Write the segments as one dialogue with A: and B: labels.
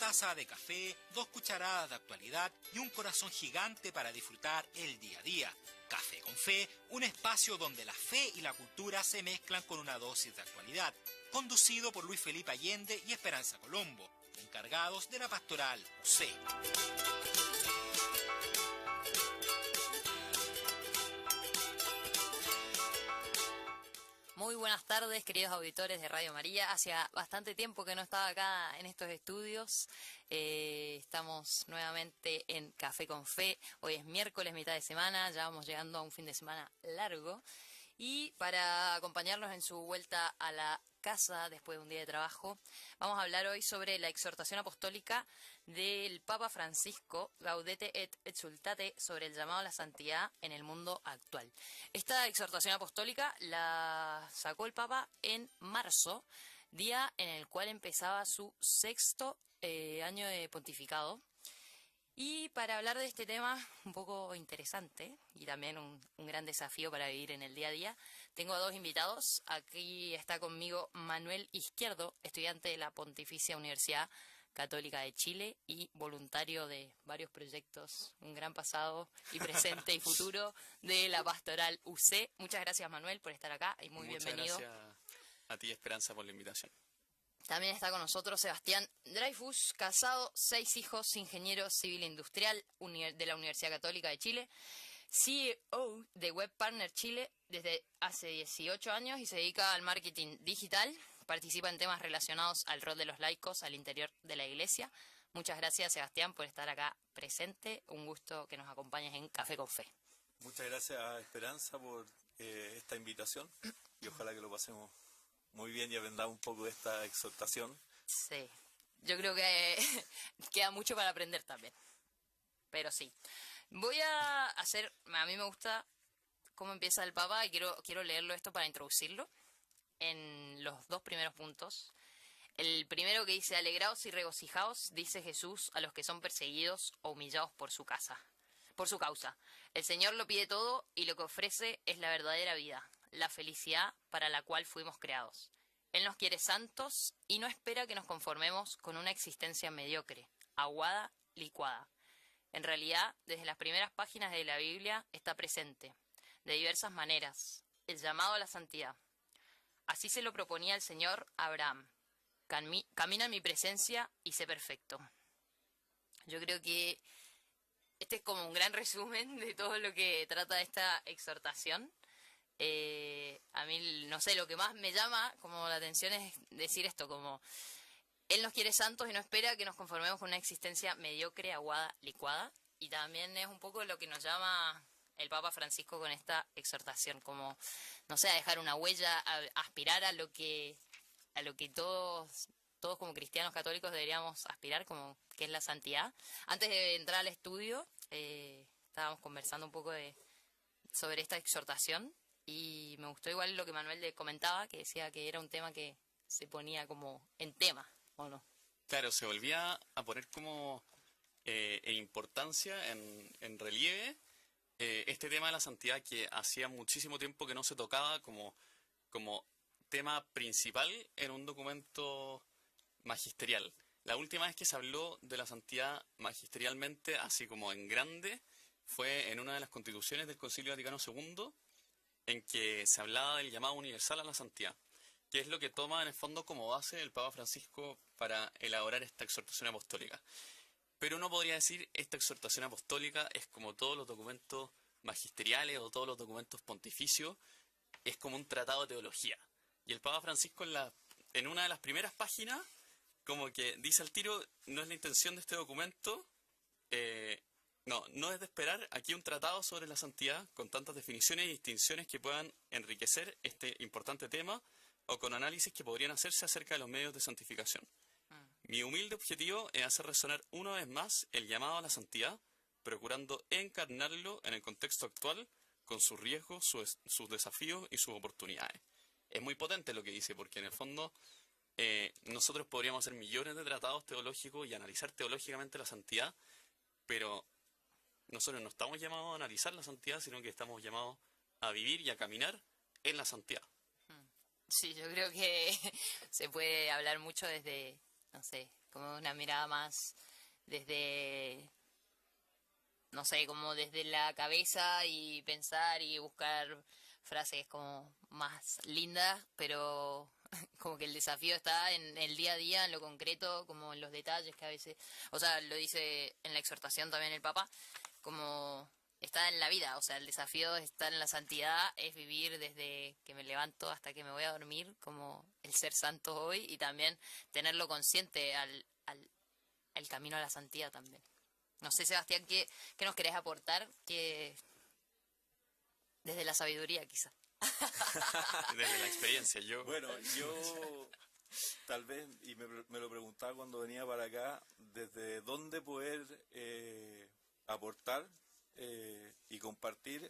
A: taza de café, 2 cucharadas de actualidad y un corazón gigante para disfrutar el día a día. Café con Fe, un espacio donde la fe y la cultura se mezclan con una dosis de actualidad. Conducido por Luis Felipe Allende y Esperanza Colombo, encargados de la pastoral UC.
B: Muy buenas tardes, queridos auditores de Radio María. Hacía bastante tiempo que no estaba acá en estos estudios. Estamos nuevamente en Café con Fe. Hoy es miércoles, mitad de semana. Ya vamos llegando a un fin de semana largo. Y para acompañarnos en su vuelta a la casa después de un día de trabajo, vamos a hablar hoy sobre la exhortación apostólica del Papa Francisco, Gaudete et Exsultate, sobre el llamado a la santidad en el mundo actual. Esta exhortación apostólica la sacó el Papa en marzo, día en el cual empezaba su sexto año de pontificado. Y para hablar de este tema un poco interesante y también un gran desafío para vivir en el día a día, tengo a 2 invitados. Aquí está conmigo Manuel Izquierdo, estudiante de la Pontificia Universidad Católica de Chile y voluntario de varios proyectos, un gran pasado y presente y futuro de la Pastoral UC. Muchas gracias, Manuel, por estar acá y muy bienvenido.
C: Muchas gracias a ti, Esperanza, por la invitación.
B: También está con nosotros Sebastián Dreyfus, casado, 6 hijos, ingeniero civil industrial de la Universidad Católica de Chile, CEO de Web Partner Chile desde hace 18 años y se dedica al marketing digital. Participa en temas relacionados al rol de los laicos al interior de la Iglesia. Muchas gracias, Sebastián, por estar acá presente. Un gusto que nos acompañes en Café con Fe.
D: Muchas gracias a Esperanza por esta invitación y ojalá que lo pasemos muy bien y aprendamos un poco de esta exhortación.
B: Sí, yo creo que queda mucho para aprender también. Pero sí, voy a hacer, a mí me gusta cómo empieza el Papa y quiero leerlo esto para introducirlo en los 2 primeros puntos. El primero que dice: alegraos y regocijaos, dice Jesús a los que son perseguidos o humillados por su causa. El Señor lo pide todo y lo que ofrece es la verdadera vida, la felicidad para la cual fuimos creados. Él nos quiere santos y no espera que nos conformemos con una existencia mediocre, aguada, licuada. En realidad, desde las primeras páginas de la Biblia está presente, de diversas maneras, el llamado a la santidad. Así se lo proponía el Señor a Abraham: camina en mi presencia y sé perfecto. Yo creo que este es como un gran resumen de todo lo que trata esta exhortación. A mí, no sé, lo que más me llama como la atención es decir esto, como Él nos quiere santos y no espera que nos conformemos con una existencia mediocre, aguada, licuada. Y también es un poco lo que nos llama el Papa Francisco con esta exhortación, como, no sé, a dejar una huella, a aspirar a lo que todos como cristianos católicos deberíamos aspirar, como que es la santidad. Antes de entrar al estudio, estábamos conversando un poco sobre esta exhortación y me gustó igual lo que Manuel le comentaba, que decía que era un tema que se ponía como en tema, ¿o no?
C: Claro, se volvía a poner como en importancia, en relieve, este tema de la santidad que hacía muchísimo tiempo que no se tocaba como tema principal en un documento magisterial. La última vez que se habló de la santidad magisterialmente, así como en grande, fue en una de las constituciones del Concilio Vaticano II, en que se hablaba del llamado universal a la santidad, que es lo que toma en el fondo como base el Papa Francisco para elaborar esta exhortación apostólica. Pero uno podría decir, esta exhortación apostólica es como todos los documentos magisteriales o todos los documentos pontificios, es como un tratado de teología. Y el Papa Francisco en una de las primeras páginas, como que dice al tiro, no es la intención de este documento, no es de esperar aquí un tratado sobre la santidad con tantas definiciones y distinciones que puedan enriquecer este importante tema o con análisis que podrían hacerse acerca de los medios de santificación. Mi humilde objetivo es hacer resonar una vez más el llamado a la santidad, procurando encarnarlo en el contexto actual con sus riesgos, sus desafíos y sus oportunidades. Es muy potente lo que dice, porque en el fondo nosotros podríamos hacer millones de tratados teológicos y analizar teológicamente la santidad, pero nosotros no estamos llamados a analizar la santidad, sino que estamos llamados a vivir y a caminar en la santidad.
B: Sí, yo creo que se puede hablar mucho desde no sé, como una mirada más desde, no sé, como desde la cabeza y pensar y buscar frases como más lindas, pero como que el desafío está en el día a día, en lo concreto, como en los detalles que a veces, o sea, lo dice en la exhortación también el Papa, como está en la vida, o sea, el desafío está en la santidad, es vivir desde que me levanto hasta que me voy a dormir, como el ser santo hoy, y también tenerlo consciente al camino a la santidad también. No sé, Sebastián, ¿qué nos querés aportar? Que desde la sabiduría, quizá.
C: Desde la experiencia, yo...
D: Bueno, yo tal vez, y me lo preguntaba cuando venía para acá, desde dónde poder aportar y compartir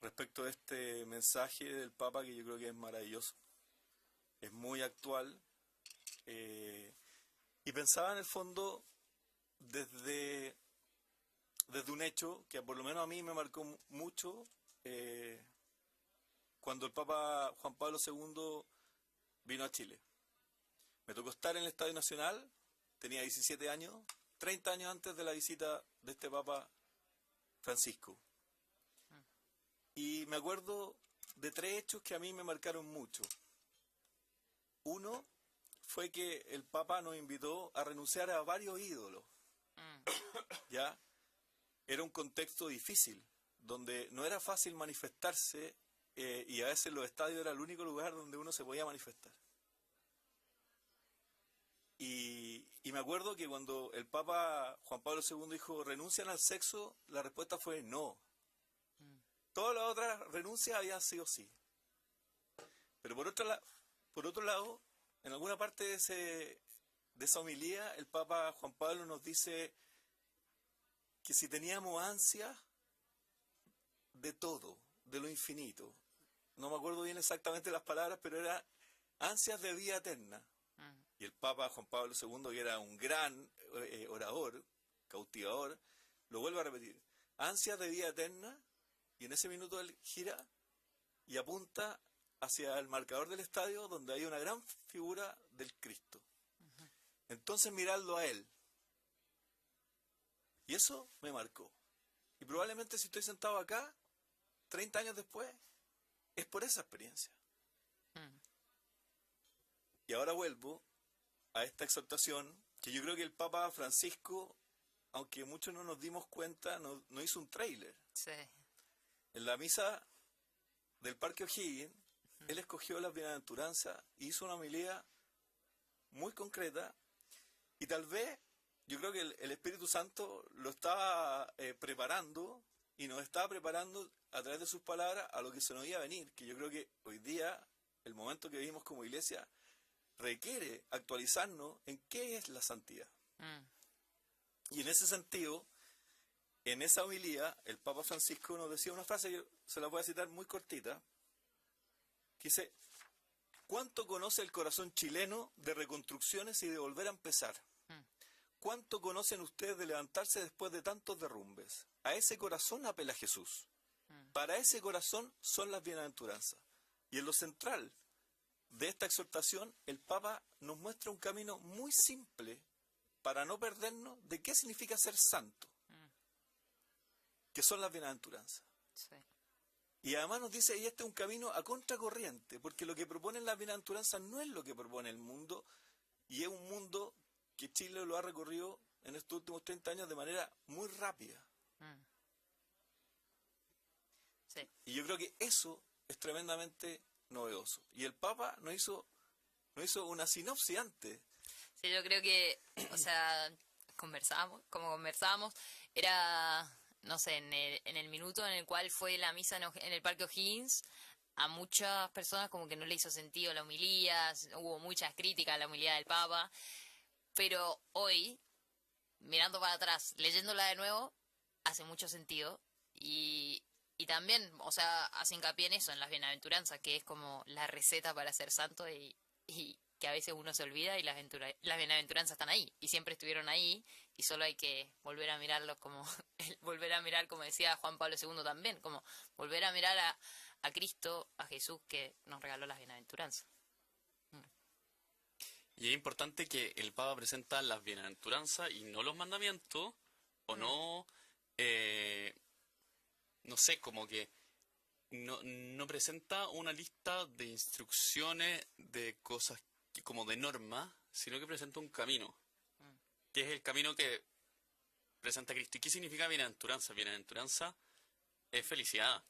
D: respecto a este mensaje del Papa, que yo creo que es maravilloso, es muy actual, y pensaba en el fondo desde un hecho que por lo menos a mí me marcó mucho, cuando el Papa Juan Pablo II vino a Chile. Me tocó estar en el Estadio Nacional, tenía 17 años, 30 años antes de la visita de este Papa Francisco. Y me acuerdo de 3 hechos que a mí me marcaron mucho. Uno fue que el Papa nos invitó a renunciar a varios ídolos. ¿Ya? Era un contexto difícil, donde no era fácil manifestarse, y a veces los estadios era el único lugar donde uno se podía manifestar. Y me acuerdo que cuando el Papa Juan Pablo II dijo, ¿renuncian al sexo?, la respuesta fue no. Todas las otras renuncias habían sido sí. Pero por otro lado, en alguna parte de esa homilía, el Papa Juan Pablo nos dice que si teníamos ansias de todo, de lo infinito, no me acuerdo bien exactamente las palabras, pero era ansias de vida eterna. Y el Papa Juan Pablo II, que era un gran orador, cautivador, lo vuelve a repetir, ansias de vida eterna, y en ese minuto él gira y apunta hacia el marcador del estadio, donde hay una gran figura del Cristo. Entonces mirarlo a él. Y eso me marcó. Y probablemente si estoy sentado acá, 30 años después, es por esa experiencia. Y ahora vuelvo a esta exhortación, que yo creo que el Papa Francisco, aunque muchos no nos dimos cuenta, no hizo un tráiler.
B: Sí.
D: En la misa del Parque O'Higgins, él escogió las bienaventuranzas y hizo una homilía muy concreta, y tal vez yo creo que el Espíritu Santo lo estaba preparando, y nos estaba preparando a través de sus palabras a lo que se nos iba a venir, que yo creo que hoy día, el momento que vivimos como iglesia, requiere actualizarnos en qué es la santidad. Y en ese sentido, en esa homilía, el Papa Francisco nos decía una frase, yo se la voy a citar muy cortita, que dice, ¿cuánto conoce el corazón chileno de reconstrucciones y de volver a empezar? ¿Cuánto conocen ustedes de levantarse después de tantos derrumbes? A ese corazón apela Jesús. Para ese corazón son las bienaventuranzas. Y en lo central de esta exhortación, el Papa nos muestra un camino muy simple para no perdernos de qué significa ser santo, que son las bienaventuranzas.
B: Sí.
D: Y además nos dice, y este es un camino a contracorriente, porque lo que proponen las bienaventuranzas no es lo que propone el mundo, y es un mundo que Chile lo ha recorrido en estos últimos 30 años de manera muy rápida.
B: Sí.
D: Y yo creo que eso es tremendamente novedoso. Y el Papa no hizo una sinopsis antes.
B: Sí, yo creo que, o sea, conversábamos, era, no sé, en el minuto en el cual fue la misa en el Parque O'Higgins, a muchas personas como que no le hizo sentido la homilía, hubo muchas críticas a la homilía del Papa, pero hoy, mirando para atrás, leyéndola de nuevo, hace mucho sentido, y también, o sea, hace hincapié en eso, en las bienaventuranzas, que es como la receta para ser santo, y que a veces uno se olvida, y las bienaventuranzas están ahí, y siempre estuvieron ahí, y solo hay que volver a mirarlos como, volver a mirar, como decía Juan Pablo II también, como volver a mirar a Cristo, a Jesús, que nos regaló las bienaventuranzas.
C: Y es importante que el Papa presenta las bienaventuranzas y no los mandamientos, o no, no sé, como que no presenta una lista de instrucciones, de cosas como de normas, sino que presenta un camino, que es el camino que presenta Cristo. ¿Y qué significa bienaventuranza? Bienaventuranza es felicidad,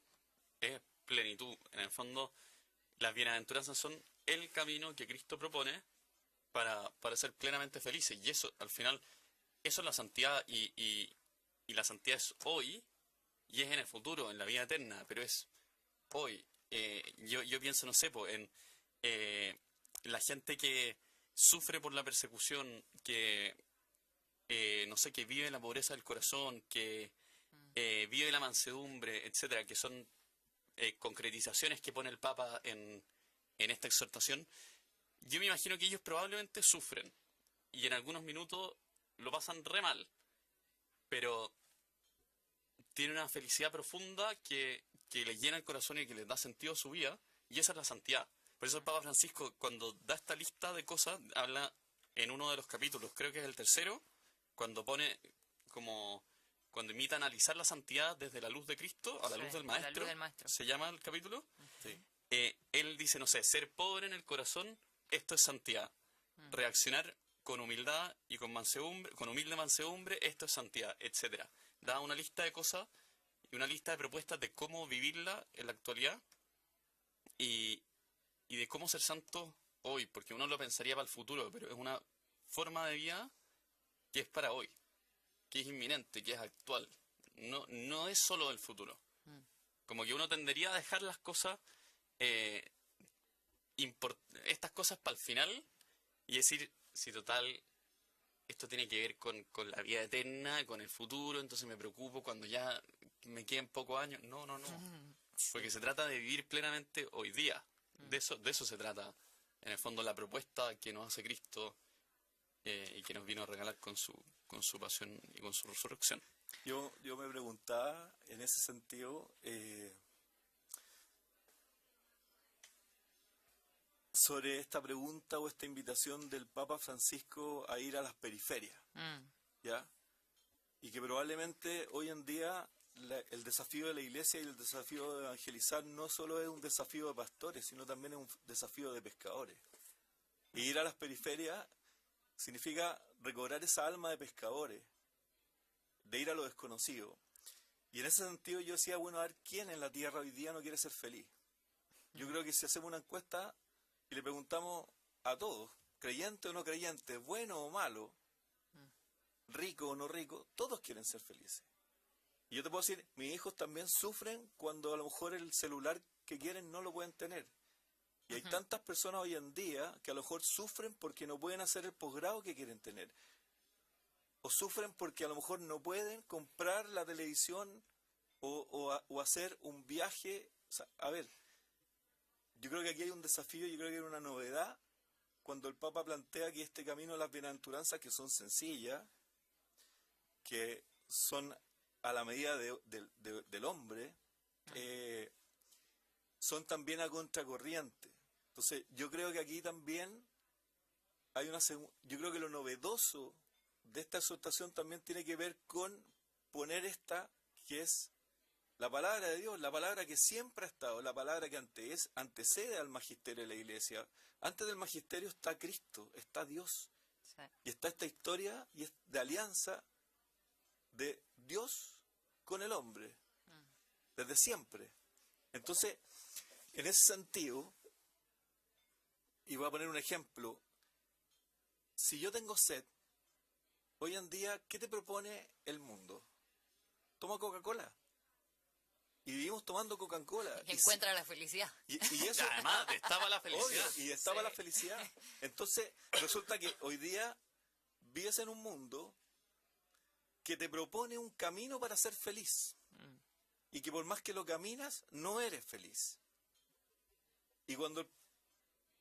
C: es plenitud. En el fondo, las bienaventuranzas son el camino que Cristo propone para ser plenamente felices. Y eso, al final, eso es la santidad. Y la santidad es hoy y es en el futuro, en la vida eterna, pero es hoy. Yo pienso, no sé, en la gente que sufre por la persecución, que, no sé, que vive la pobreza del corazón, que vive la mansedumbre, etcétera, que son concretizaciones que pone el Papa en esta exhortación. Yo me imagino que ellos probablemente sufren y en algunos minutos lo pasan re mal, pero tienen una felicidad profunda que les llena el corazón y que les da sentido a su vida, y esa es la santidad. Por eso el Papa Francisco, cuando da esta lista de cosas, habla en uno de los capítulos, creo que es el tercero, cuando pone como... cuando invita a analizar la santidad desde la luz de Cristo a la luz del Maestro,
B: la luz del Maestro.
C: se llama el capítulo.
D: Sí.
C: Él dice, no sé, ser pobre en el corazón, esto es santidad. Reaccionar con humildad y con mansedumbre, con humilde mansedumbre, esto es santidad, etcétera. Da una lista de cosas y una lista de propuestas de cómo vivirla en la actualidad y de cómo ser santo hoy, porque uno lo pensaría para el futuro, pero es una forma de vida que es para hoy, que es inminente, que es actual. No es solo del futuro. Como que uno tendería a dejar las cosas, estas cosas para el final y decir, si total, esto tiene que ver con la vida eterna, con el futuro, entonces me preocupo cuando ya me queden pocos años. No. Porque se trata de vivir plenamente hoy día. De eso se trata, en el fondo, la propuesta que nos hace Cristo y que nos vino a regalar con su pasión y con su resurrección.
D: Yo me preguntaba, en ese sentido, sobre esta pregunta o esta invitación del Papa Francisco a ir a las periferias, ¿ya? Y que probablemente hoy en día el desafío de la Iglesia y el desafío de evangelizar no solo es un desafío de pastores, sino también es un desafío de pescadores. Y ir a las periferias significa recobrar esa alma de pescadores, de ir a lo desconocido. Y en ese sentido yo decía, bueno, a ver, ¿quién en la tierra hoy día no quiere ser feliz? Yo creo que si hacemos una encuesta y le preguntamos a todos, creyente o no creyente, bueno o malo, rico o no rico, todos quieren ser felices. Y yo te puedo decir, mis hijos también sufren cuando a lo mejor el celular que quieren no lo pueden tener. Y hay tantas personas hoy en día que a lo mejor sufren porque no pueden hacer el posgrado que quieren tener. O sufren porque a lo mejor no pueden comprar la televisión o hacer un viaje. O sea, a ver, yo creo que aquí hay un desafío, yo creo que hay una novedad cuando el Papa plantea que este camino de las bienaventuranzas, que son sencillas, que son a la medida del hombre, son también a contracorriente. Entonces, yo creo que aquí también hay yo creo que lo novedoso de esta exhortación también tiene que ver con poner esta, que es la palabra de Dios, la palabra que siempre ha estado, la palabra que antecede al magisterio de la Iglesia. Antes del magisterio está Cristo, está Dios.
B: Sí.
D: Y está esta historia de alianza de Dios con el hombre, desde siempre. Entonces, en ese sentido, y voy a poner un ejemplo, si yo tengo sed, hoy en día, ¿qué te propone el mundo? Toma Coca-Cola. Y vivimos tomando Coca-Cola.
B: Y encuentra la felicidad.
D: Y eso,
C: Además, estaba la felicidad.
D: obvio, y estaba
B: Sí.
D: la felicidad. Entonces, resulta que hoy día vives en un mundo que te propone un camino para ser feliz. Y que por más que lo caminas, no eres feliz. Y cuando el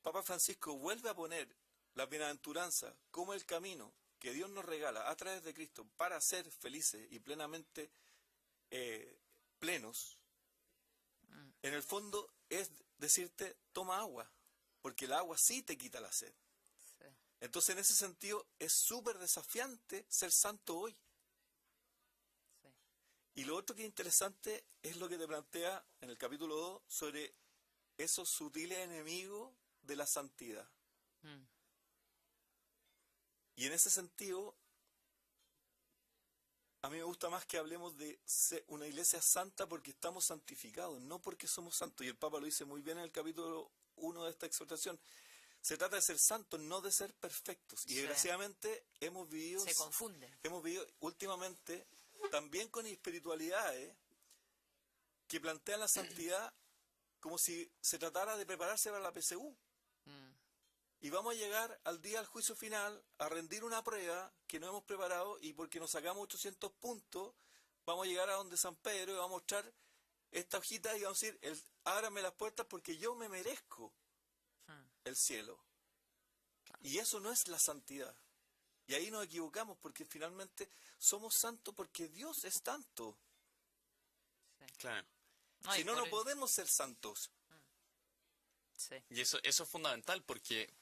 D: Papa Francisco vuelve a poner la bienaventuranza como el camino que Dios nos regala a través de Cristo para ser felices y plenamente plenos, en el fondo es decirte, toma agua, porque el agua sí te quita la sed.
B: Sí.
D: Entonces, en ese sentido, es súper desafiante ser santo hoy.
B: Sí.
D: Y lo otro que es interesante es lo que te plantea en el capítulo 2 sobre esos sutiles enemigos de la santidad.
B: Mm.
D: Y en ese sentido, a mí me gusta más que hablemos de una iglesia santa porque estamos santificados, no porque somos santos. Y el Papa lo dice muy bien en el capítulo 1 de esta exhortación. Se trata de ser santos, no de ser perfectos. Y
B: Sí.
D: desgraciadamente hemos vivido últimamente también con espiritualidades que plantean la santidad como si se tratara de prepararse para la PSU.
B: Mm.
D: Y vamos a llegar al día del juicio final a rendir una prueba que no hemos preparado y porque nos sacamos 800 puntos, vamos a llegar a donde San Pedro y vamos a mostrar esta hojita y vamos a decir, ábrame las puertas porque yo me merezco el cielo. Y eso no es la santidad. Y ahí nos equivocamos porque finalmente somos santos porque Dios es santo.
C: Claro.
D: Si no, no podemos ser santos.
B: Sí.
C: Y eso es fundamental porque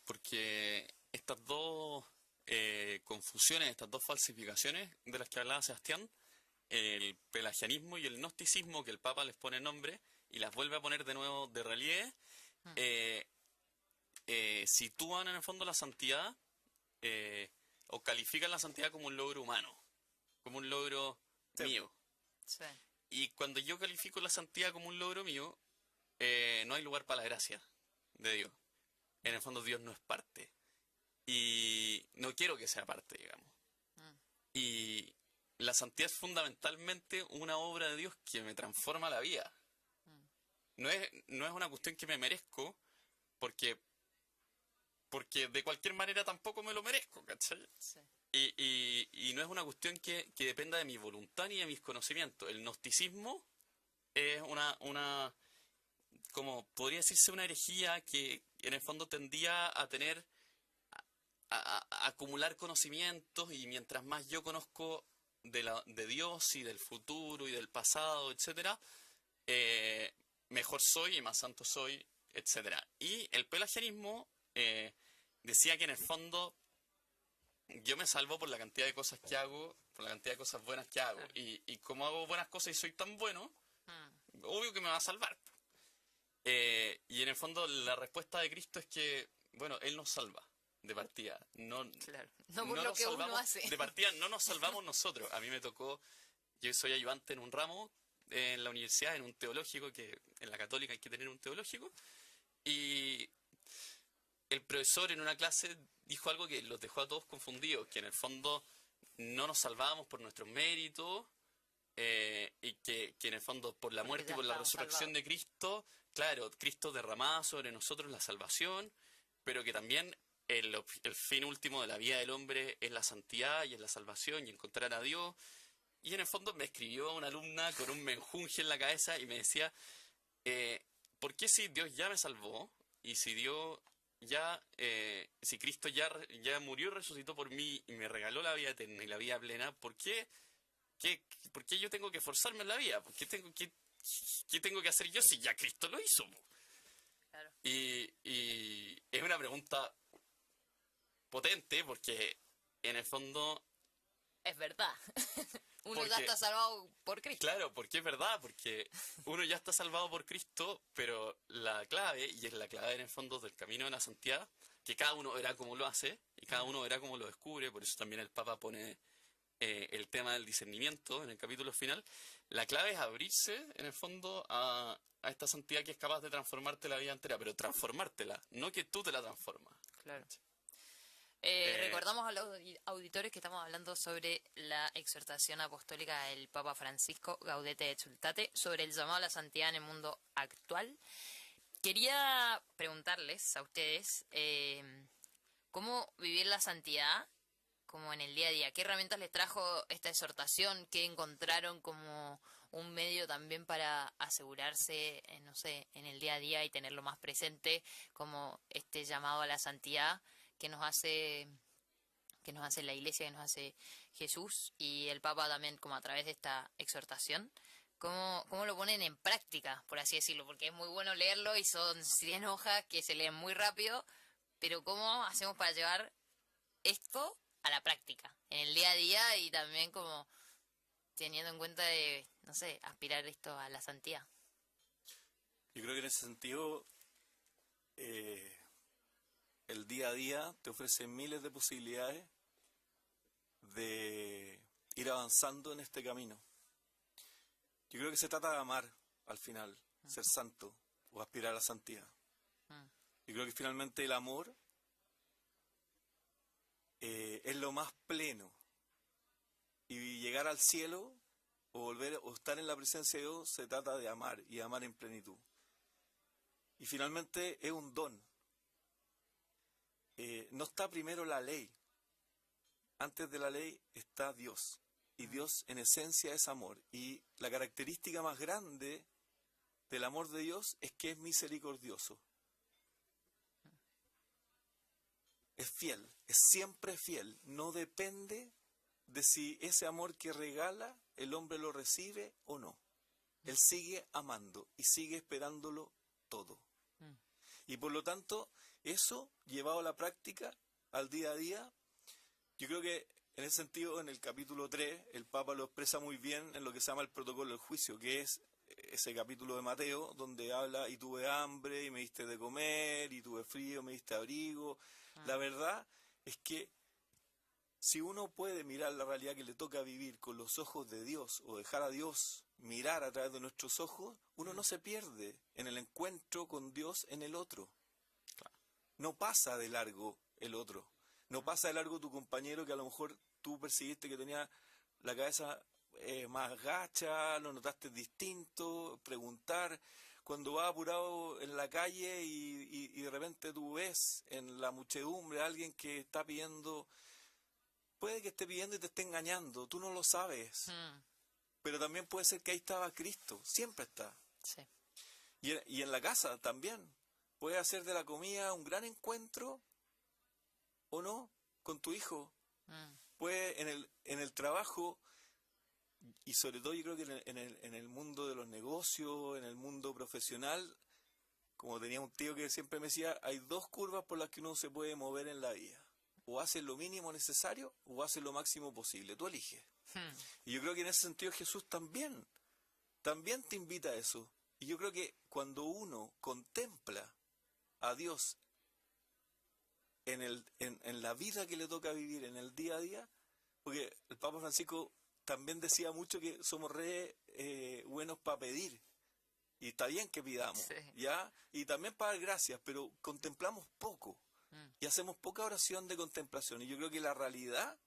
C: estas dos confusiones, estas dos falsificaciones de las que hablaba Sebastián, el pelagianismo y el gnosticismo, que el Papa les pone nombre y las vuelve a poner de nuevo de relieve, sitúan en el fondo la santidad o califican la santidad como un logro humano, como un logro mío.
B: Sí.
C: Y cuando yo califico la santidad como un logro mío, no hay lugar para la gracia de Dios. En el fondo Dios no es parte. Y no quiero que sea parte, digamos. Y la santidad es fundamentalmente una obra de Dios que me transforma la vida. No es una cuestión que me merezco porque de cualquier manera tampoco me lo merezco, ¿cachai?
B: Sí.
C: Y no es una cuestión que dependa de mi voluntad ni de mis conocimientos. El gnosticismo es una como podría decirse una herejía que en el fondo tendía a tener a acumular conocimientos, y mientras más yo conozco de Dios y del futuro y del pasado, etcétera, mejor soy y más santo soy, etcétera. Y el pelagianismo decía que en el fondo yo me salvo por la cantidad de cosas que hago, por la cantidad de cosas buenas que hago. Y como hago buenas cosas y soy tan bueno, obvio que me va a salvar. Y en el fondo la respuesta de Cristo es que, bueno, Él nos salva de partida.
B: Claro. No por lo que uno hace.
C: De partida no nos salvamos nosotros. A mí me tocó, yo soy ayudante en un ramo en la universidad, en un teológico, que en la católica hay que tener un teológico. Y el profesor en una clase dijo algo que los dejó a todos confundidos, que en el fondo no nos salvábamos por nuestros méritos, y que en el fondo por la muerte y por la resurrección de Cristo, claro, Cristo derramaba sobre nosotros la salvación, pero que también el fin último de la vida del hombre es la santidad y es la salvación y encontrar a Dios. Y en el fondo me escribió una alumna con un menjunje en la cabeza y me decía, ¿por qué si Dios ya me salvó y si Dios si Cristo ya murió y resucitó por mí y me regaló la vida eterna y la vida plena, ¿por qué yo tengo que esforzarme en la vida? ¿Por qué tengo que hacer yo si ya Cristo lo hizo?
B: Claro.
C: Y es una pregunta potente porque en el fondo
B: es verdad. Uno ya
C: porque,
B: está salvado por Cristo.
C: Claro, porque es verdad, porque uno ya está salvado por Cristo, pero la clave, y es la clave en el fondo del camino de la santidad, que cada uno verá cómo lo hace y cada uno verá cómo lo descubre. Por eso también el Papa pone el tema del discernimiento en el capítulo final. La clave es abrirse en el fondo a esta santidad que es capaz de transformarte la vida entera, pero transformártela, no que tú te la transformas.
B: Claro. Recordamos a los auditores que estamos hablando sobre la exhortación apostólica del Papa Francisco, Gaudete et Exsultate, sobre el llamado a la santidad en el mundo actual. Quería preguntarles a ustedes cómo vivir la santidad como en el día a día. ¿Qué herramientas les trajo esta exhortación? ¿Qué encontraron como un medio también para asegurarse, no sé, en el día a día y tenerlo más presente, como este llamado a la santidad que nos hace la Iglesia, que nos hace Jesús y el Papa también, como a través de esta exhortación? ¿Cómo lo ponen en práctica, por así decirlo? Porque es muy bueno leerlo y son 100 hojas que se leen muy rápido, pero ¿cómo hacemos para llevar esto a la práctica, en el día a día y también como teniendo en cuenta de, no sé, aspirar esto a la santidad.
D: Yo creo que en ese sentido, el día a día te ofrece miles de posibilidades de ir avanzando en este camino. Yo creo que se trata de amar al final, ser santo o aspirar a la santidad. Yo creo que finalmente el amor es lo más pleno. Y llegar al cielo o volver o estar en la presencia de Dios se trata de amar y amar en plenitud. Y finalmente es un don. No está primero la ley. Antes de la ley está Dios. Y Dios en esencia es amor. Y la característica más grande del amor de Dios es que es misericordioso. Es fiel, es siempre fiel. No depende de si ese amor que regala el hombre lo recibe o no. Él sigue amando y sigue esperándolo todo. Y por lo tanto, eso llevado a la práctica, al día a día, yo creo que en ese sentido, en el capítulo 3, el Papa lo expresa muy bien en lo que se llama el protocolo del juicio, que es ese capítulo de Mateo, donde habla, y tuve hambre, y me diste de comer, y tuve frío, me diste abrigo. La verdad es que si uno puede mirar la realidad que le toca vivir con los ojos de Dios, o dejar a Dios mirar a través de nuestros ojos, uno no se pierde en el encuentro con Dios en el otro. No pasa de largo el otro. No pasa de largo tu compañero que a lo mejor tú percibiste que tenía la cabeza más gacha, lo notaste distinto, preguntar. Cuando vas apurado en la calle y de repente tú ves en la muchedumbre a alguien que está pidiendo, puede que esté pidiendo y te esté engañando, tú no lo sabes. Pero también puede ser que ahí estaba Cristo, siempre está.
B: Sí.
D: Y en la casa también. Puedes hacer de la comida un gran encuentro o no con tu hijo. Puede en el trabajo, y sobre todo yo creo que en el mundo de los negocios, en el mundo profesional, como tenía un tío que siempre me decía, hay dos curvas por las que uno se puede mover en la vida. O hace lo mínimo necesario o hace lo máximo posible. Tú eliges. Y yo creo que en ese sentido Jesús también te invita a eso. Y yo creo que cuando uno contempla a Dios en la vida que le toca vivir, en el día a día, porque el Papa Francisco también decía mucho que somos re buenos para pedir. Y está bien que pidamos,
B: Sí.
D: ¿ya? Y también para dar gracias, pero contemplamos poco. Y hacemos poca oración de contemplación. Y yo creo que la realidad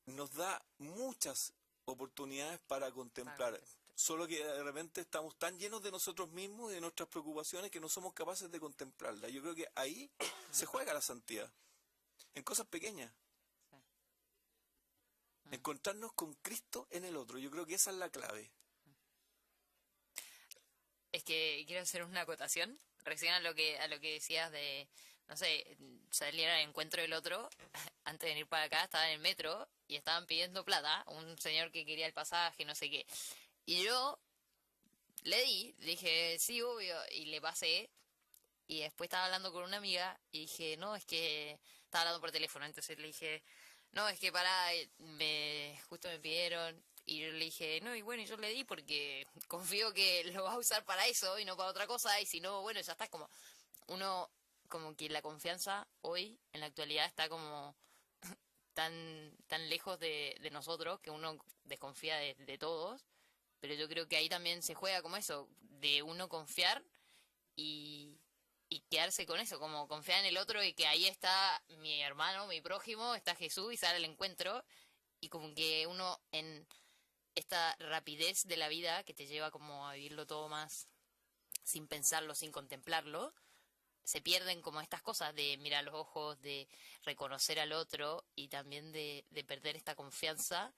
D: nos da muchas oportunidades para contemplar. Solo que de repente estamos tan llenos de nosotros mismos y de nuestras preocupaciones que no somos capaces de contemplarla. Yo creo que ahí se juega la santidad. En cosas pequeñas. Encontrarnos con Cristo en el otro. Yo creo que esa es la clave.
B: Es que quiero hacer una acotación recién a lo que decías de, no sé, salir al encuentro del otro. Antes de venir para acá estaba en el metro y estaban pidiendo plata, un señor que quería el pasaje, no sé qué. Y yo le dije, sí, obvio, y le pasé. Y después estaba hablando con una amiga y dije, no, es que estaba hablando por teléfono, entonces le dije, no, es que pará, justo me pidieron. Y yo le dije, no, y bueno, y yo le di porque confío que lo vas a usar para eso y no para otra cosa, y si no, bueno, ya está. Como uno, como que la confianza hoy, en la actualidad, está como tan lejos de nosotros que uno desconfía de todos, pero yo creo que ahí también se juega como eso, de uno confiar y quedarse con eso, como confiar en el otro y que ahí está mi hermano, mi prójimo, está Jesús y sale al encuentro, y como que uno en esta rapidez de la vida que te lleva como a vivirlo todo más sin pensarlo, sin contemplarlo, se pierden como estas cosas de mirar a los ojos, de reconocer al otro y también de perder esta confianza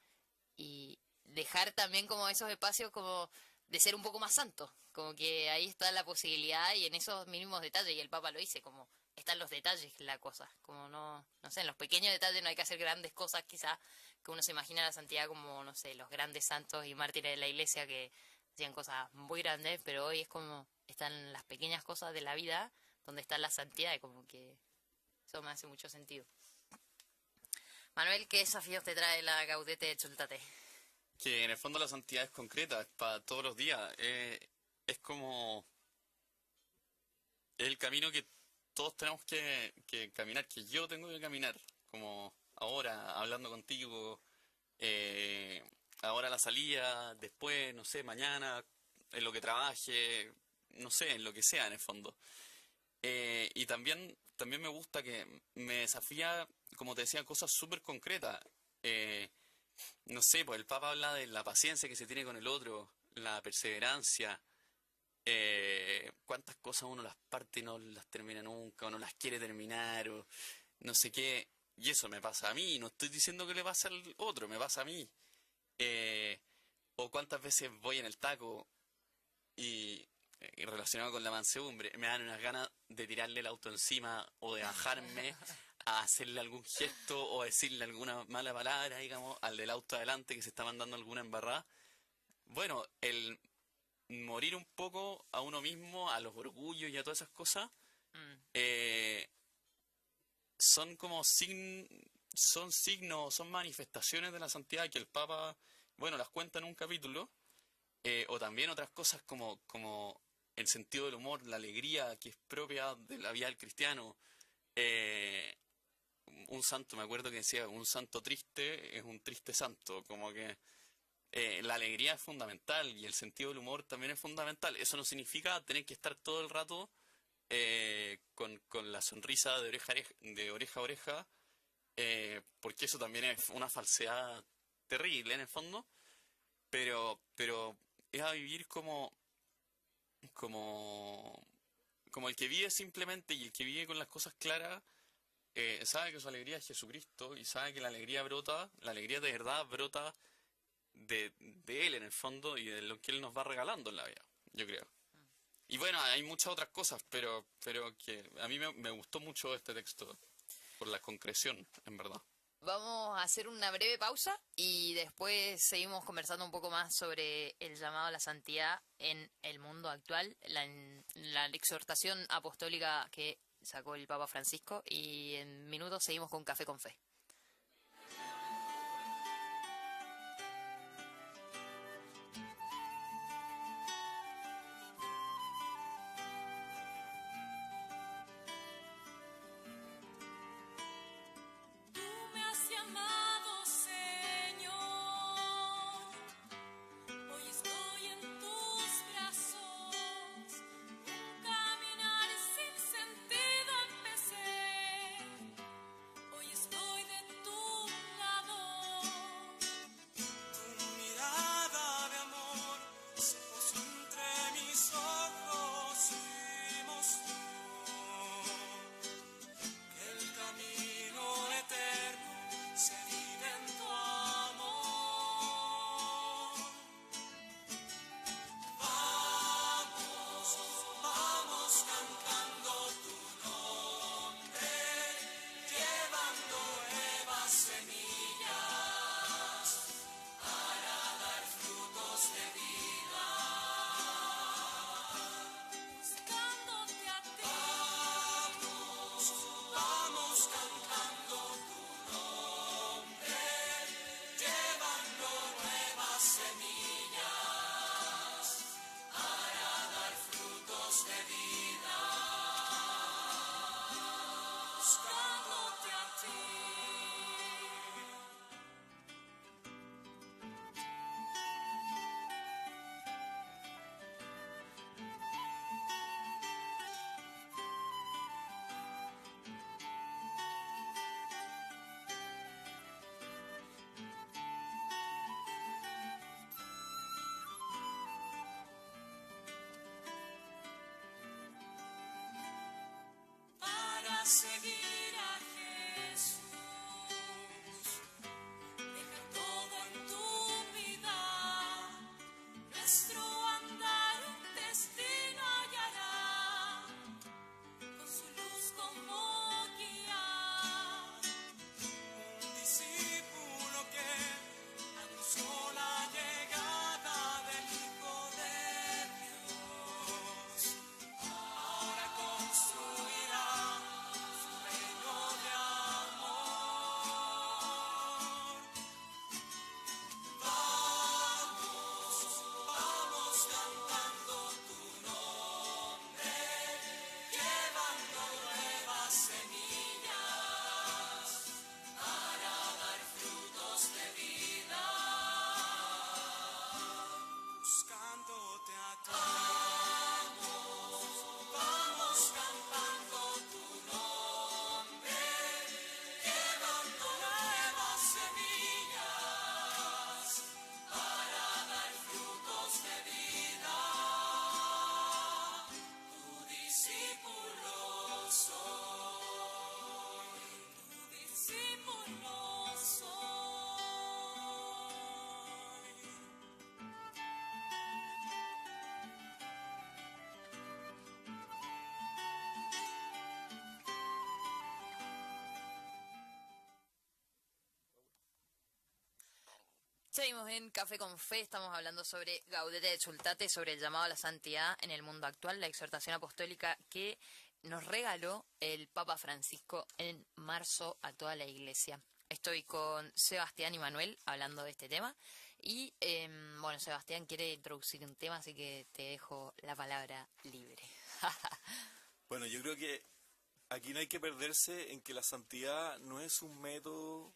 B: y dejar también como esos espacios como de ser un poco más santo, como que ahí está la posibilidad y en esos mínimos detalles, y el Papa lo dice, como están los detalles la cosa, como no sé, en los pequeños detalles no hay que hacer grandes cosas, quizás que uno se imagina la santidad como, no sé, los grandes santos y mártires de la iglesia que hacían cosas muy grandes, pero hoy es como están las pequeñas cosas de la vida donde está la santidad, y como que Eso me hace mucho sentido. Manuel, ¿qué desafíos te trae la Gaudete de Chultate?
C: Que en el fondo la santidad es concreta, es para todos los días. Es como el camino que todos tenemos que caminar, que yo tengo que caminar. Como ahora, hablando contigo, ahora la salida, después, no sé, mañana, en lo que trabaje, no sé, en lo que sea en el fondo. Y también me gusta que me desafía, como te decía, cosas súper concretas. No sé, pues el Papa habla de la paciencia que se tiene con el otro, la perseverancia, cuántas cosas uno las parte y no las termina nunca, o no las quiere terminar, o no sé qué. Y eso me pasa a mí, no estoy diciendo que le pasa al otro, me pasa a mí. O cuántas veces voy en el taco y relacionado con la mansedumbre, me dan unas ganas de tirarle el auto encima o de bajarme a hacerle algún gesto o decirle alguna mala palabra, digamos, al del auto adelante que se está mandando alguna embarrada. Bueno, el morir un poco a uno mismo, a los orgullos y a todas esas cosas, son como son signos, son manifestaciones de la santidad que el Papa, bueno, las cuenta en un capítulo, o también otras cosas como el sentido del humor, la alegría que es propia de la vida del cristiano. Un santo, me acuerdo que decía, un santo triste es un triste santo, como que la alegría es fundamental y el sentido del humor también es fundamental. Eso no significa tener que estar todo el rato con la sonrisa de oreja a oreja, porque eso también es una falsedad terrible en el fondo, pero es a vivir como el que vive simplemente y el que vive con las cosas claras, sabe que su alegría es Jesucristo y sabe que la alegría de verdad brota de Él en el fondo y de lo que Él nos va regalando en la vida, yo creo. Y bueno, hay muchas otras cosas, pero que a mí me gustó mucho este texto por la concreción, en verdad.
B: Vamos a hacer una breve pausa y después seguimos conversando un poco más sobre el llamado a la santidad en el mundo actual, la exhortación apostólica que sacó el Papa Francisco, y en minutos seguimos con Café con Fe.
E: Seguir a Jesús, deja todo en tu vida, nuestro andar un destino hallará, con su luz como guía. Un discípulo que anunció la llegada del Hijo de Dios, ahora construirá
B: Seguimos en Café con Fe, estamos hablando sobre Gaudete et Exsultate, sobre el llamado a la santidad en el mundo actual, la exhortación apostólica que nos regaló el Papa Francisco en marzo a toda la Iglesia. Estoy con Sebastián y Manuel hablando de este tema y, bueno, Sebastián quiere introducir un tema, así que te dejo la palabra libre.
D: Bueno, yo creo que aquí no hay que perderse en que la santidad no es un método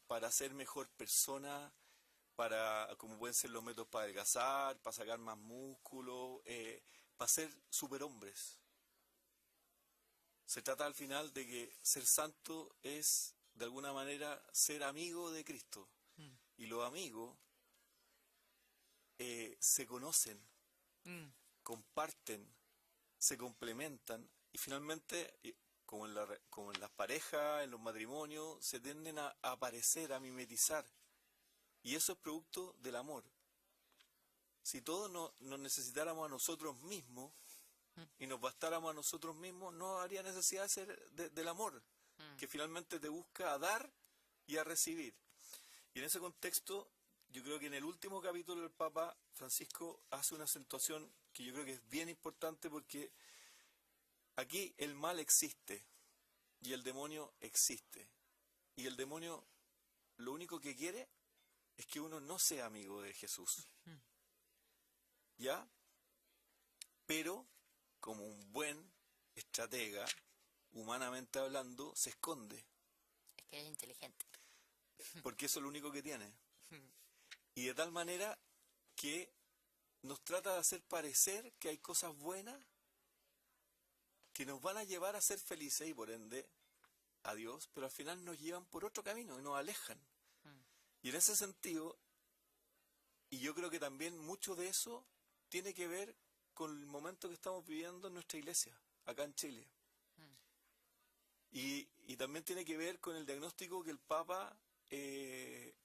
D: para ser mejor persona, como pueden ser los métodos para adelgazar, para sacar más músculo, para ser superhombres. Se trata al final de que ser santo es, de alguna manera, ser amigo de Cristo. Y los amigos se conocen, comparten, se complementan y finalmente, como en las parejas, en los matrimonios, se tienden a aparecer, a mimetizar. Y eso es producto del amor. Si todos nos necesitáramos a nosotros mismos y nos bastáramos a nosotros mismos, no habría necesidad de ser del amor, que finalmente te busca a dar y a recibir. Y en ese contexto, yo creo que en el último capítulo del Papa Francisco hace una acentuación que yo creo que es bien importante, porque aquí el mal existe y el demonio existe. Y el demonio lo único que quiere es que uno no sea amigo de Jesús. ¿Ya? Pero, como un buen estratega, humanamente hablando, se esconde.
B: Es que es inteligente.
D: Porque eso es lo único que tiene. Y de tal manera que nos trata de hacer parecer que hay cosas buenas que nos van a llevar a ser felices y por ende a Dios, pero al final nos llevan por otro camino y nos alejan. Y en ese sentido, y yo creo que también mucho de eso tiene que ver con el momento que estamos viviendo en nuestra iglesia, acá en Chile. Y también tiene que ver con el diagnóstico que el Papa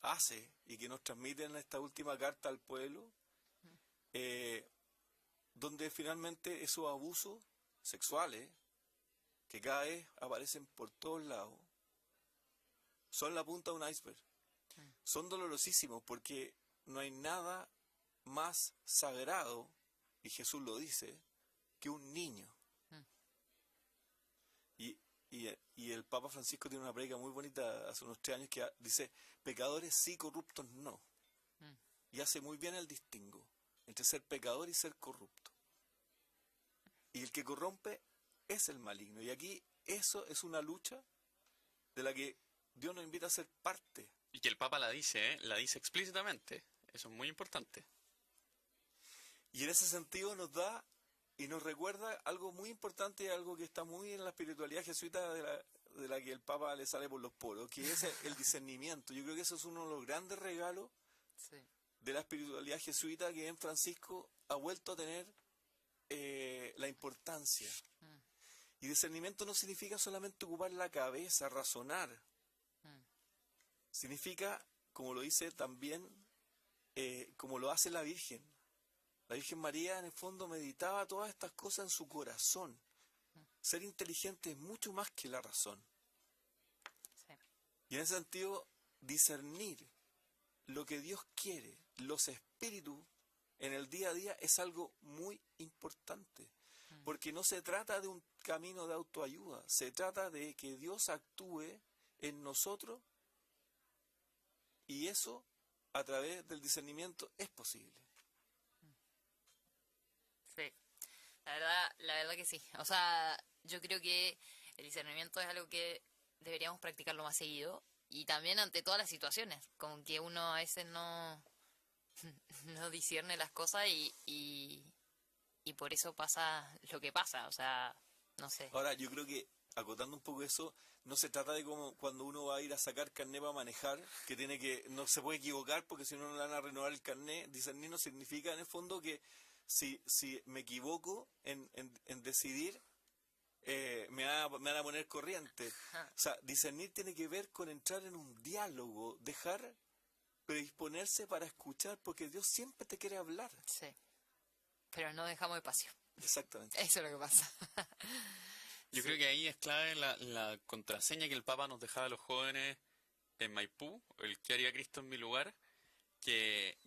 D: hace y que nos transmite en esta última carta al pueblo, donde finalmente esos abusos sexuales, que cada vez aparecen por todos lados, son la punta de un iceberg. Son dolorosísimos porque no hay nada más sagrado, y Jesús lo dice, que un niño. Y el Papa Francisco tiene una prédica muy bonita hace unos 3 años que dice: pecadores sí, corruptos no. Y hace muy bien el distingo entre ser pecador y ser corrupto. Y el que corrompe es el maligno. Y aquí eso es una lucha de la que Dios nos invita a ser parte.
C: Y que el Papa la dice explícitamente. Eso es muy importante.
D: Y en ese sentido nos da y nos recuerda algo muy importante, algo que está muy en la espiritualidad jesuita de la que el Papa le sale por los poros, que es el discernimiento. Yo creo que eso es uno de los grandes regalos de la espiritualidad jesuita, que en Francisco ha vuelto a tener la importancia. Y discernimiento no significa solamente ocupar la cabeza, razonar. Significa, como lo dice también, como lo hace la Virgen. La Virgen María, en el fondo, meditaba todas estas cosas en su corazón. Ser inteligente es mucho más que la razón. Y en ese sentido, discernir lo que Dios quiere, los espíritus, en el día a día es algo muy importante. Porque no se trata de un camino de autoayuda, se trata de que Dios actúe en nosotros, y eso, a través del discernimiento, es posible.
B: Sí, la verdad que sí. O sea, yo creo que el discernimiento es algo que deberíamos practicarlo más seguido, y también ante todas las situaciones, como que uno a veces no discierne las cosas y por eso pasa lo que pasa, o sea, no sé.
D: Ahora, yo creo que, acotando un poco eso, no se trata de como cuando uno va a ir a sacar carnet para manejar, que no se puede equivocar porque si no le van a renovar el carnet. Discernir no significa, en el fondo, que si me equivoco en decidir, me van a poner corriente. O sea, discernir tiene que ver con entrar en un diálogo, dejar predisponerse para escuchar, porque Dios siempre te quiere hablar.
B: Sí, pero no dejamos espacio.
D: Exactamente.
B: Eso es lo que pasa.
C: Yo creo que ahí es clave la contraseña que el Papa nos dejaba a los jóvenes en Maipú, el "¿Qué haría Cristo en mi lugar?", que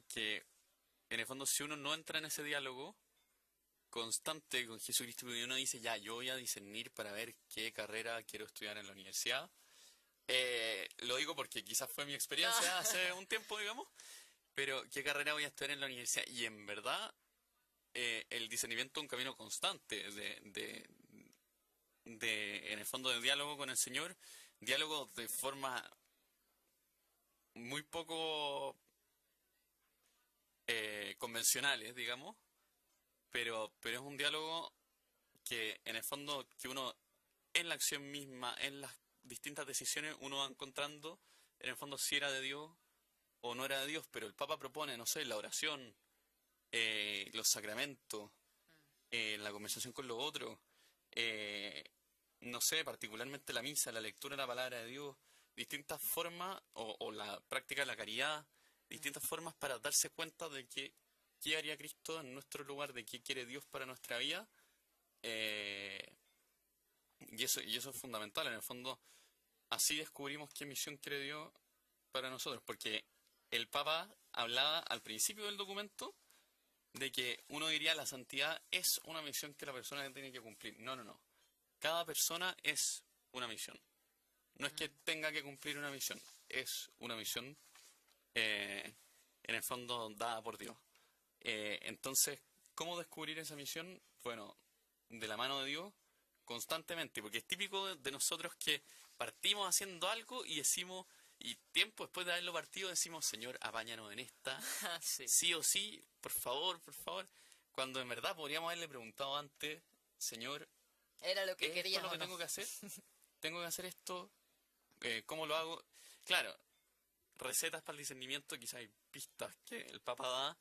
C: en el fondo si uno no entra en ese diálogo constante con Jesucristo, y uno dice, ya, yo voy a discernir para ver qué carrera quiero estudiar en la universidad. Lo digo porque quizás fue mi experiencia hace un tiempo, digamos, pero qué carrera voy a estudiar en la universidad. Y en verdad, el discernimiento es un camino constante en el fondo, de diálogo con el Señor, diálogo de forma muy poco convencionales, digamos, pero es un diálogo que en el fondo, que uno en la acción misma, en las distintas decisiones, uno va encontrando en el fondo si era de Dios o no era de Dios. Pero el Papa propone, no sé, la oración, los sacramentos, la conversación con los otros, no sé, particularmente la misa, la lectura de la palabra de Dios, distintas formas, o la práctica de la caridad, distintas formas para darse cuenta de qué haría Cristo en nuestro lugar, de qué quiere Dios para nuestra vida. Y eso es fundamental. En el fondo, así descubrimos qué misión quiere Dios para nosotros, porque el Papa hablaba al principio del documento de que uno diría la santidad es una misión que la persona tiene que cumplir. No. Cada persona es una misión. No es que tenga que cumplir una misión, es una misión en el fondo dada por Dios. Entonces, ¿cómo descubrir esa misión? Bueno, de la mano de Dios, constantemente, porque es típico de nosotros que partimos haciendo algo y decimos, y tiempo después de haberlo partido decimos, Señor, apáñanos en esta,
B: Sí.
C: sí o sí, por favor, cuando en verdad podríamos haberle preguntado antes, Señor,
B: Era lo que
C: ¿esto
B: querías
C: es lo
B: o
C: que
B: no.
C: tengo que hacer? ¿Tengo que hacer esto? ¿Cómo lo hago? Claro, recetas para el discernimiento, quizás hay pistas que el Papa da,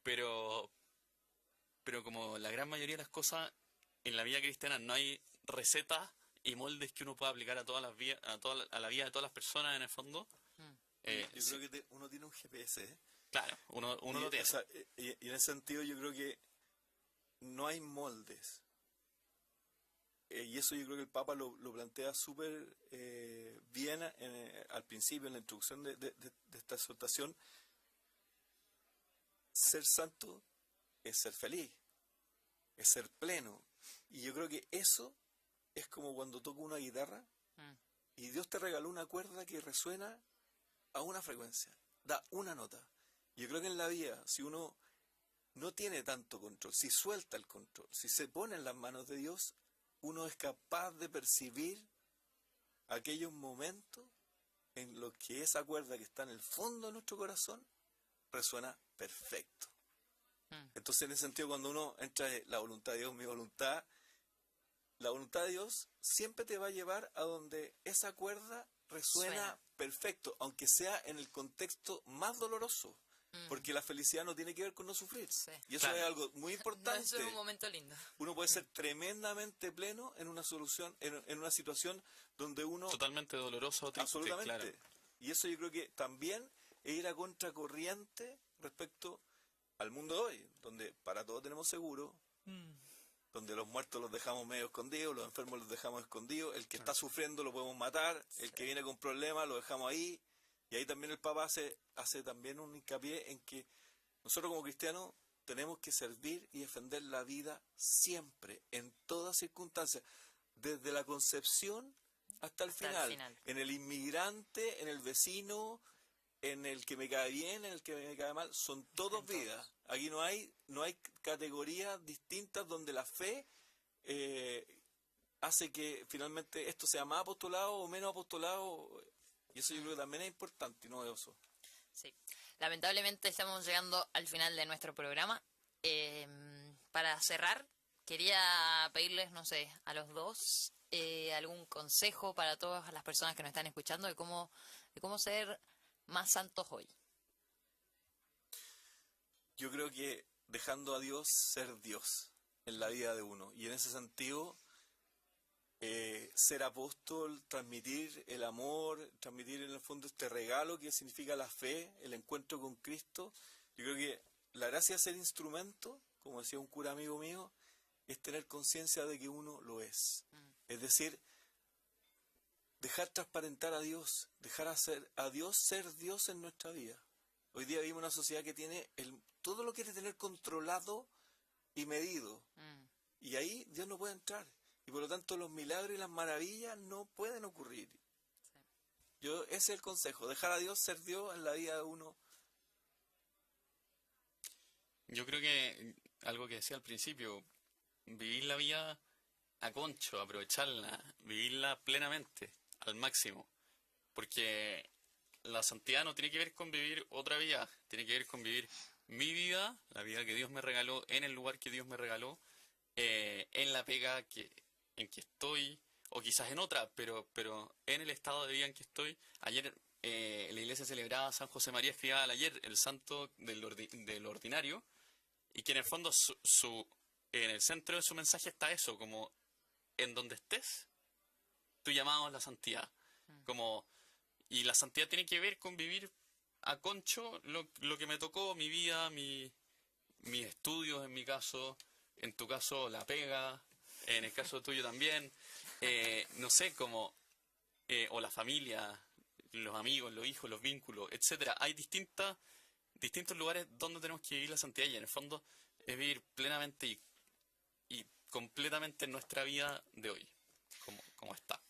C: pero como la gran mayoría de las cosas en la vida cristiana no hay recetas y moldes que uno pueda aplicar a todas las vidas, a la vida de todas las personas en el fondo.
D: Yo
C: Sí,
D: creo que uno tiene un GPS, ¿eh?
C: claro, uno
D: Y,
C: lo tiene.
D: o sea, y en ese sentido yo creo que no hay moldes. Y eso yo creo que el Papa lo plantea súper bien al principio, en la introducción de esta exhortación. Ser santo es ser feliz, es ser pleno. Y yo creo que eso es como cuando toco una guitarra y Dios te regaló una cuerda que resuena a una frecuencia, da una nota. Yo creo que en la vida, si uno no tiene tanto control, si suelta el control, si se pone en las manos de Dios, uno es capaz de percibir aquellos momentos en los que esa cuerda que está en el fondo de nuestro corazón resuena perfecto. Entonces, en ese sentido, cuando uno entra en la voluntad de Dios, mi voluntad, la voluntad de Dios siempre te va a llevar a donde esa cuerda resuena
B: Suena.
D: perfecto, aunque sea en el contexto más doloroso. Porque la felicidad no tiene que ver con no sufrir.
B: Sí.
D: Y eso
C: Claro.
D: es algo muy
B: No,
D: importante.
B: eso es un momento lindo.
D: Uno puede ser tremendamente pleno en una solución, en una situación donde uno...
C: Totalmente doloroso, triste,
D: absolutamente.
C: claro.
D: Y eso yo creo que también es ir a contracorriente respecto al mundo de hoy, donde para todos tenemos seguro, donde los muertos los dejamos medio escondidos, los enfermos los dejamos escondidos, el que está sufriendo lo podemos matar, el que viene con problemas lo dejamos ahí. Y ahí también el Papa hace también un hincapié en que nosotros como cristianos tenemos que servir y defender la vida siempre, en todas circunstancias, desde la concepción hasta el final, en el inmigrante, en el vecino, en el que me cae bien, en el que me cae mal, son todos vidas. Aquí no hay categorías distintas donde la fe hace que finalmente esto sea más apostolado o menos apostolado. Y eso yo creo que también es importante y novedoso.
B: Sí. Lamentablemente estamos llegando al final de nuestro programa. Para cerrar, quería pedirles, no sé, a los dos algún consejo para todas las personas que nos están escuchando de cómo ser más santos hoy.
D: Yo creo que dejando a Dios ser Dios en la vida de uno. Y en ese sentido, ser apóstol, transmitir el amor, transmitir en el fondo este regalo que significa la fe, el encuentro con Cristo. Yo creo que la gracia de ser instrumento, como decía un cura amigo mío, es tener conciencia de que uno lo es. Es decir, dejar transparentar a Dios, dejar a Dios ser Dios en nuestra vida. Hoy día vivimos una sociedad que tiene todo lo quiere tener controlado y medido. Y ahí Dios no puede entrar. Y por lo tanto los milagros y las maravillas no pueden ocurrir. Ese es el consejo, dejar a Dios ser Dios en la vida de uno.
C: Yo creo que algo que decía al principio, vivir la vida a concho, aprovecharla, vivirla plenamente, al máximo. Porque la santidad no tiene que ver con vivir otra vida, tiene que ver con vivir mi vida, la vida que Dios me regaló, en el lugar que Dios me regaló, en la pega en que estoy, o quizás en otra, pero en el estado de vida en que estoy. Ayer la iglesia celebraba a San José María Escribá ayer, el santo del ordinario, y que en el fondo en el centro de su mensaje está eso, como en donde estés, tu llamado a la santidad. Y la santidad tiene que ver con vivir a concho lo que me tocó, mi vida, mis estudios en mi caso, en tu caso la pega, en el caso tuyo también, no sé, o la familia, los amigos, los hijos, los vínculos, etcétera. Hay distintos lugares donde tenemos que vivir la santidad, y en el fondo es vivir plenamente y completamente nuestra vida de hoy, como está.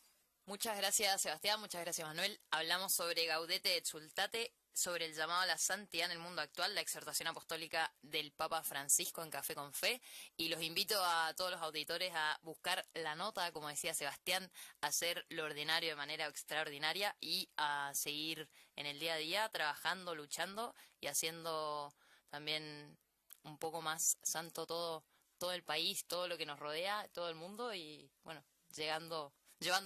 B: Muchas gracias, Sebastián. Muchas gracias, Manuel. Hablamos sobre Gaudete et Exsultate, sobre el llamado a la santidad en el mundo actual, la exhortación apostólica del Papa Francisco en Café con Fe. Y los invito a todos los auditores a buscar la nota, como decía Sebastián, a hacer lo ordinario de manera extraordinaria y a seguir en el día a día trabajando, luchando y haciendo también un poco más santo todo el país, todo lo que nos rodea, todo el mundo, y bueno, llevando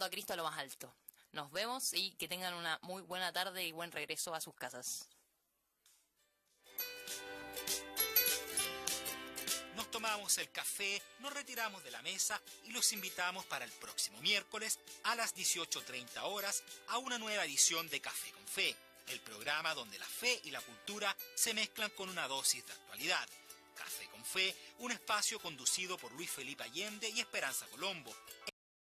B: a Cristo a lo más alto. Nos vemos y que tengan una muy buena tarde y buen regreso a sus casas.
A: Nos tomamos el café, nos retiramos de la mesa y los invitamos para el próximo miércoles a las 18:30 horas a una nueva edición de Café con Fe, el programa donde la fe y la cultura se mezclan con una dosis de actualidad. Café con Fe, un espacio conducido por Luis Felipe Allende y Esperanza Colombo,